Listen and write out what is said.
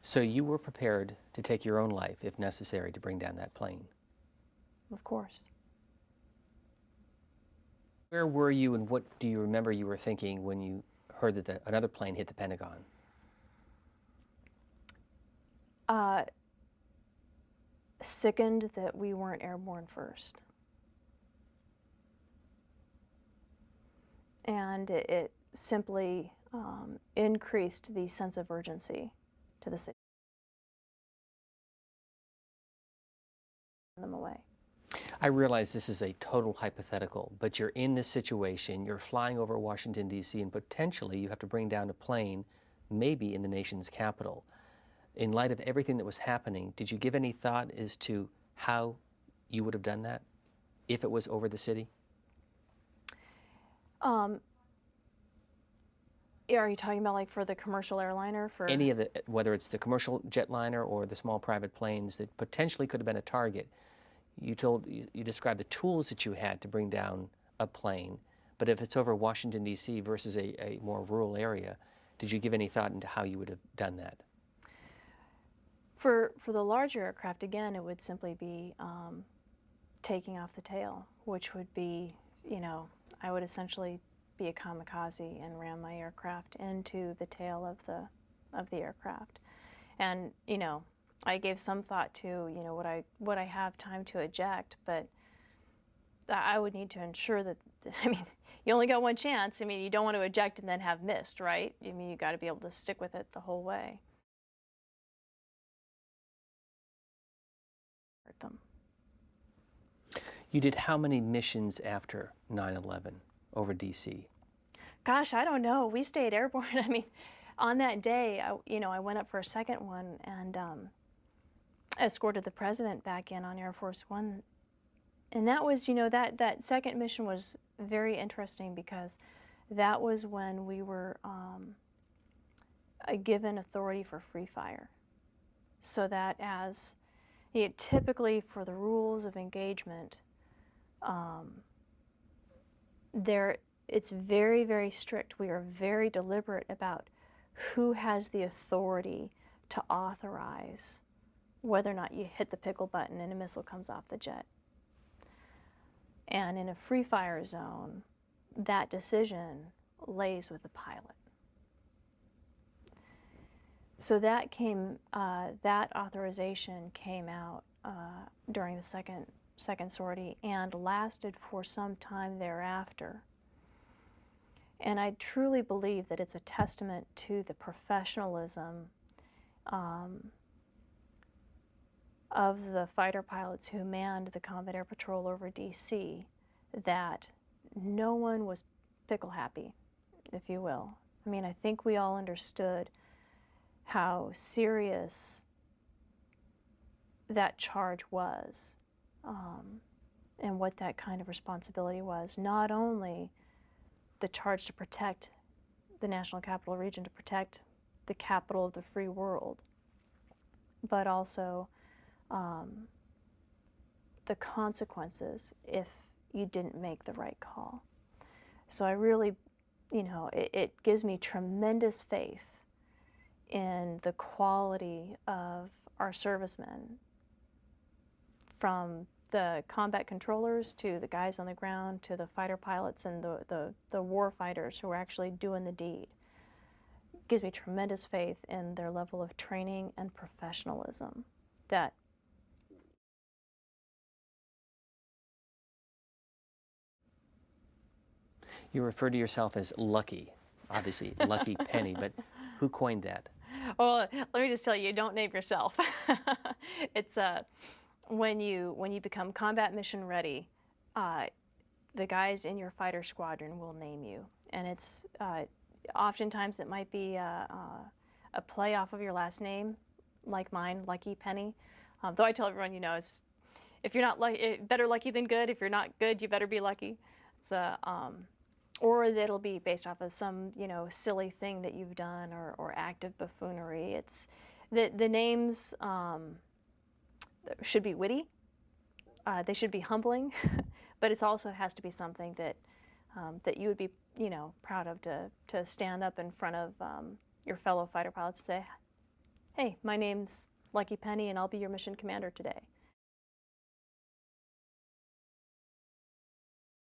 So you were prepared to take your own life if necessary to bring down that plane. Of course. Where were you and what do you remember you were thinking when you heard that another plane hit the Pentagon? Sickened that we weren't airborne first. And it simply increased the sense of urgency to the city. Them away. I realize this is a total hypothetical, but you're in this situation, you're flying over Washington, D.C., and potentially you have to bring down a plane, maybe in the nation's capital. In light of everything that was happening, did you give any thought as to how you would have done that if it was over the city? Are you talking about like for the commercial airliner? For Any of the, whether it's the commercial jetliner or the small private planes that potentially could have been a target. You described the tools that you had to bring down a plane, but if it's over Washington, D.C. versus a more rural area, did you give any thought into how you would have done that? For the larger aircraft, again, it would simply be taking off the tail, which would be, I would essentially be a kamikaze and ram my aircraft into the tail of the aircraft. And, I gave some thought to, would I have time to eject, but I would need to ensure that, you only got one chance. You don't want to eject and then have missed, right? You got to be able to stick with it the whole way. Hurt them. You did how many missions after 9/11 over D.C.? Gosh, I don't know. We stayed airborne. On that day, I went up for a second one and escorted the president back in on Air Force One. And that was, that second mission was very interesting because that was when we were given authority for free fire. So that as, typically for the rules of engagement, it's very, very strict. We are very deliberate about who has the authority to authorize whether or not you hit the pickle button and a missile comes off the jet. And in a free fire zone, that decision lays with the pilot. So that authorization came out during the second sortie and lasted for some time thereafter. And I truly believe that it's a testament to the professionalism of the fighter pilots who manned the Combat Air Patrol over D.C. that no one was pickle happy, if you will. I think we all understood how serious that charge was and what that kind of responsibility was. Not only the charge to protect the National Capital Region, to protect the capital of the free world, but also the consequences if you didn't make the right call. So I really, it gives me tremendous faith in the quality of our servicemen, from the combat controllers to the guys on the ground to the fighter pilots and the war fighters who are actually doing the deed. It gives me tremendous faith in their level of training and professionalism. That You refer to yourself as Lucky, obviously Lucky Penny, but who coined that? Well, let me just tell you, don't name yourself. It's when you become combat mission ready, the guys in your fighter squadron will name you, and it's oftentimes it might be a play off of your last name, like mine, Lucky Penny. Though I tell everyone, it's, if you're not lucky, better lucky than good. If you're not good, you better be lucky. It's or it'll be based off of some, silly thing that you've done or act of buffoonery. It's the names should be witty. They should be humbling, but it also has to be something that that you would be, proud of, to stand up in front of your fellow fighter pilots and say, hey, my name's Lucky Penny and I'll be your mission commander today.